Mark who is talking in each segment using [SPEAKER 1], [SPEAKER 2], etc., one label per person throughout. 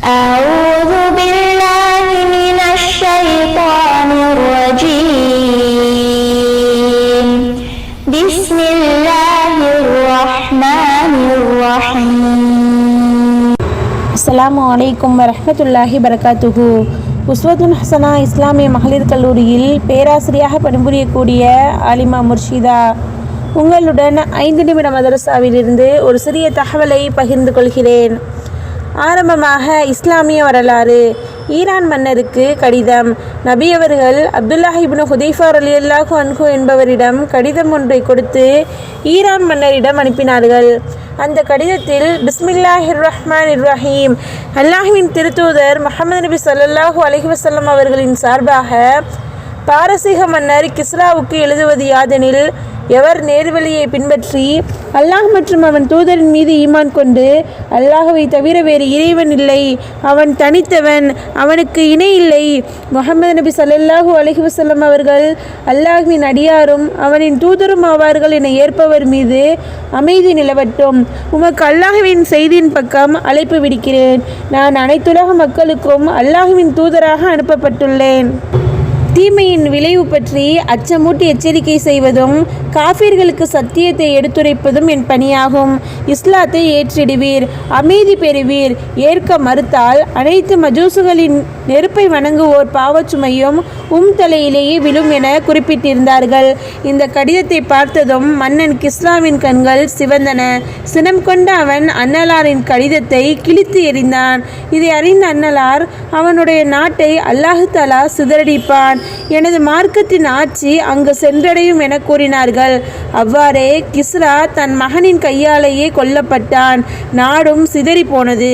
[SPEAKER 1] أعوذ بالله من الشيطان الرجيم بسم الله الرحمن الرحيم
[SPEAKER 2] அஸ்ஸலாமு அலைக்கும் வரஹ்மத்துல்லாஹி பரகாத்துஹு. உஸ்வத்துன் ஹசனா இஸ்லாமிய மகளிர் கல்லூரியில் பேராசிரியாக பணிபுரியக்கூடிய ஆலிமா முர்ஷிதா உங்களுடன் 5 நிமிட மதரசாவிலிருந்து ஒரு சிறிய தகவலை பகிர்ந்து கொள்கிறேன். ஆரம்பமாக இஸ்லாமிய வரலாறு. ஈரான் மன்னருக்கு கடிதம். நபி அவர்கள் அப்துல்லாஹ் இப்னு ஹுதைஃபா ரலியல்லாஹு அன்ஹு என்பவரிடம் கடிதம் ஒன்றை கொடுத்து ஈரான் மன்னரிடம் அனுப்பினார்கள். அந்த கடிதத்தில் பிஸ்மில்லாஹிர் ரஹ்மானிர் ரஹீம், அல்லாஹ்வின் திருத்தூதர் முஹம்மது நபி ஸல்லல்லாஹு அலைஹி வஸல்லம் அவர்களின் சார்பாக பாரசீக மன்னர் கிஸ்ராவுக்கு எழுதுவது யாதெனில், எவர் நேர்வழியை பின்பற்றி அல்லாஹ் மற்றும் அவன் தூதரின் மீது ஈமான் கொண்டு அல்லாஹுவை தவிர வேறு இறைவன் இல்லை, அவன் தனித்தவன், அவனுக்கு இணை இல்லை, முஹம்மது நபி ஸல்லல்லாஹு அலைஹி வஸல்லம் அவர்கள் அல்லாஹ்வின் அடியாரும் அவனின் தூதரும் ஆவார்கள் என ஏற்பவர் மீது அமைதி நிலவட்டும். உமக்கு அல்லாஹ்வின் செய்தியின் பக்கம் அழைப்பு விடுக்கிறேன். நான் அனைத்துலக மக்களுக்கும் அல்லாஹ்வின் தூதராக அனுப்பப்பட்டுள்ளேன். தீமையின் விளைவு பற்றி அச்சமூட்டி எச்சரிக்கை செய்வதும் காஃபிர்களுக்கு சத்தியத்தை எடுத்துரைப்பதும் என் பணியாகும். இஸ்லாத்தை ஏற்றிடுவீர், அமைதி பெறுவீர். ஏற்க மறுத்தால் அனைத்து மஜூசுகளின் நெருப்பை வணங்குவோர் பாவச்சுமையும் தலையிலேயே விழும் என குறிப்பிட்டிருந்தார்கள். இந்த கடிதத்தை பார்த்ததும் மன்னன் கிஸ்ராவின் கண்கள் சிவந்தன. சினம் கொண்ட அவன் அன்னலாரின் கடிதத்தை கிழித்து எறிந்தான். இதை அறிந்த அன்னலார், அவனுடைய நாட்டை அல்லாஹு தஆலா சிதறடிப்பான், எனது மார்க்கத்தின் ஆட்சி அங்கு சென்றடையும் என கூறினார்கள். அவ்வாறே கிஸ்ரா தன் மகனின் கையாலேயே கொல்லப்பட்டான். நாடும் சிதறி போனது.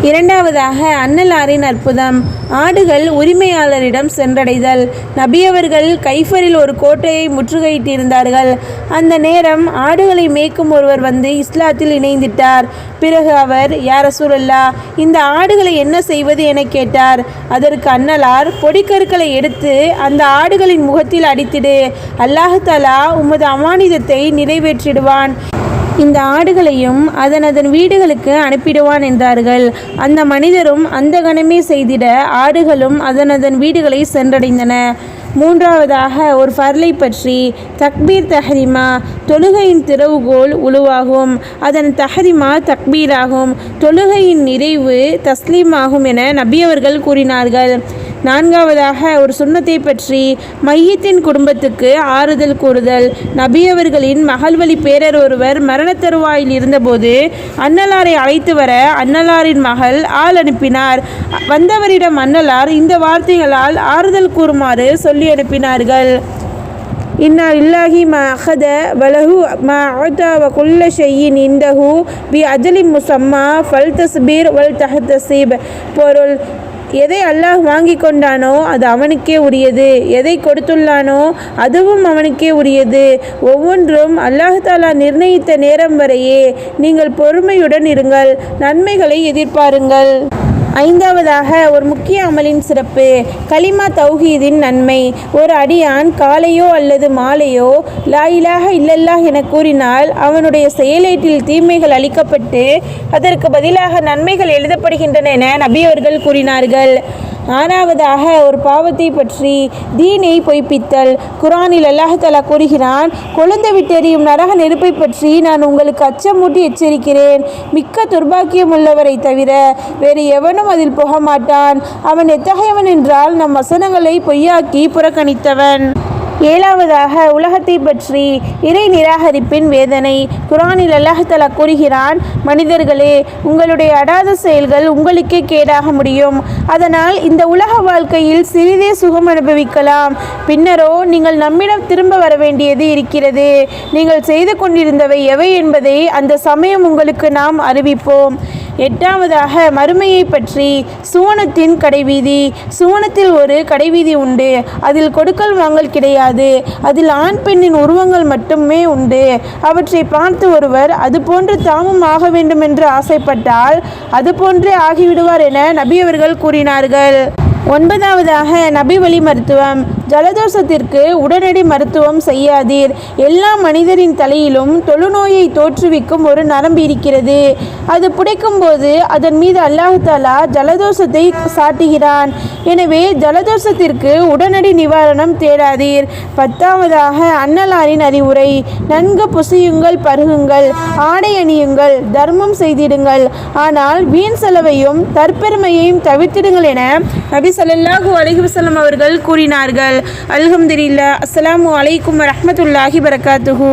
[SPEAKER 2] இரண்டாவதாக அன்னலாரின் அற்புதம். ஆடுகள் உரிமையாளரிடம் சென்றடைதல். நபியவர்கள் கைஃபரில் ஒரு கோட்டையை முற்றுகையிட்டிருந்தார்கள். அந்த நேரம் ஆடுகளை மேய்க்கும் ஒருவர் வந்து இஸ்லாத்தில் இணைந்திட்டார். பிறகு அவர், யா ரசூலல்லாஹ், இந்த ஆடுகளை என்ன செய்வது என கேட்டார். அதற்கு அன்னலார், பொடிக்கற்களை எடுத்து அந்த ஆடுகளின் முகத்தில் அடித்திடு, அல்லாஹ் தஆலா உமது அமானிதத்தை நிறைவேற்றிடுவான், இந்த ஆடுகளையும் அதன் வீடுகளுக்கு அனுப்பிடுவான் என்றார்கள். அந்த மனிதரும் அந்த கணமே செய்திட ஆடுகளும் அதன் வீடுகளை சென்றடைந்தன. மூன்றாவதாக ஒரு ஃபர்லை பற்றி. தக்பீர் தஹரிமா. தொழுகையின் திறவுகோல் உழுவாகும், அதன் தஹரிமா தக்பீராகும். தொழுகையின் நிறைவு தஸ்லீமாகும் என நபியவர்கள் கூறினார்கள். நான்காவதாக ஒரு சுன்னத்தை பற்றி. மையத்தின் குடும்பத்துக்கு ஆறுதல் கூறுதல். நபியவர்களின் மகள்வழி பேரர் ஒருவர் மரண தருவாயில் இருந்தபோது அன்னலாரை அழைத்து வர அன்னலாரின் மகள் ஆள் அனுப்பினார். வந்தவரிடம் அன்னலார் இந்த வார்த்தைகளால் ஆறுதல் கூறுமாறு சொல்லி அனுப்பினார்கள். இன்னா இல்லாஹி மா அஹத வலஹு மா அஅதா வ குல்ல ஷையின் இந்தஹு பி அஜலின் முஸம்மா ஃபல் தஸ்பீர் வல் தஹ்தஸிப். பொருள், எதை அல்லாஹ் வாங்கி கொண்டானோ அது அவனுக்கே உரியது, எதை கொடுத்துள்ளானோ அதுவும் அவனுக்கே உரியது. ஒவ்வொன்றும் அல்லாஹ் தஆலா நிர்ணயித்த நேரம் வரையே நீங்கள் பொறுமையுடன் இருங்கள், நன்மைகளை எதிர்பாருங்கள். ஐந்தாவதாக ஒரு முக்கிய அமலின் சிறப்பு. கலிமா தௌஹீதின் நன்மை. ஒரு அடியான் காலையோ அல்லது மாலையோ லா இலாஹ இல்லல்லாஹ் என கூறினால் அவனுடைய செயலேட்டில் தீமைகள் அளிக்கப்பட்டு அதற்கு பதிலாக நன்மைகள் எழுதப்படுகின்றன என நபியவர்கள் கூறினார்கள். ஆறாவதாக ஒரு பாவத்தை பற்றி. தீனை பொய்ப்பித்தல். குர்ஆனில் அல்லாஹ் தஆலா கூறுகிறான், கொழுந்து விட்டெறியும் நரக நெருப்பை பற்றி நான் உங்களுக்கு அச்சமூட்டி எச்சரிக்கிறேன். மிக்க துர்பாக்கியம் உள்ளவரை தவிர வேறு எவனும் அதில் போக மாட்டான். அவன் எத்தகையவன் என்றால் நம் வசனங்களை பொய்யாக்கி புறக்கணித்தவன். ஏழாவதாக உலகத்தை பற்றி. இறை நிராகரிப்பின் வேதனை. குர்ஆனில் அல்லாஹ் தஆலா கூறுகிறான், மனிதர்களே, உங்களுடைய அடாத செயல்கள் உங்களுக்கே கேடாக முடியும். அதனால் இந்த உலக வாழ்க்கையில் சிறிதே சுகம் அனுபவிக்கலாம், பின்னரோ நீங்கள் நம்மிடம் திரும்ப வர வேண்டியது இருக்கிறது. நீங்கள் செய்து கொண்டிருந்தவை எவை என்பதை அந்த சமயம் உங்களுக்கு நாம் அறிவிப்போம். எட்டாவதாக மறுமையை பற்றி. சுவனத்தின் கடைவீதி. சுவனத்தில் ஒரு கடைவீதி உண்டு. அதில் கொடுக்கல் வாங்கல் கிடையாது. அதில் ஆண் பெண்ணின் உருவங்கள் மட்டுமே உண்டு. அவற்றை பார்த்து ஒருவர் அதுபோன்று தாமும் ஆக வேண்டும் என்று ஆசைப்பட்டால் அதுபோன்றே ஆகிவிடுவார் என நபியவர்கள் கூறினார்கள். ஒன்பதாவதாக நபி வழி மருத்துவம். ஜலதோஷத்திற்கு உடனடி மருத்துவம் செய்யாதீர். எல்லா மனிதரின் தலையிலும் தொழுநோயை தோற்றுவிக்கும் ஒரு நரம்பு இருக்கிறது. அது புடைக்கும் போது அதன் மீது அல்லாஹ் தஆலா ஜலதோஷத்தை சாட்டுகிறான். எனவே ஜலதோஷத்திற்கு உடனடி நிவாரணம் தேடாதீர். 10ஆவதாக அன்னலாரின் அறிவுரை: நன்கு புசியுங்கள், பருகுங்கள், ஆடை அணியுங்கள், தர்மம் செய்திடுங்கள், ஆனால் வீண் செலவையும் தற்பெருமையையும் தவிர்த்திடுங்கள் என நபி ஸல்லல்லாஹு அலைஹி வஸல்லம் அவர்கள் கூறினார்கள். அல்ஹம்துலில்லாஹ். அஸ்ஸலாமு அலைக்கும் வரஹ்மத்துல்லாஹி வபரகாத்துஹு.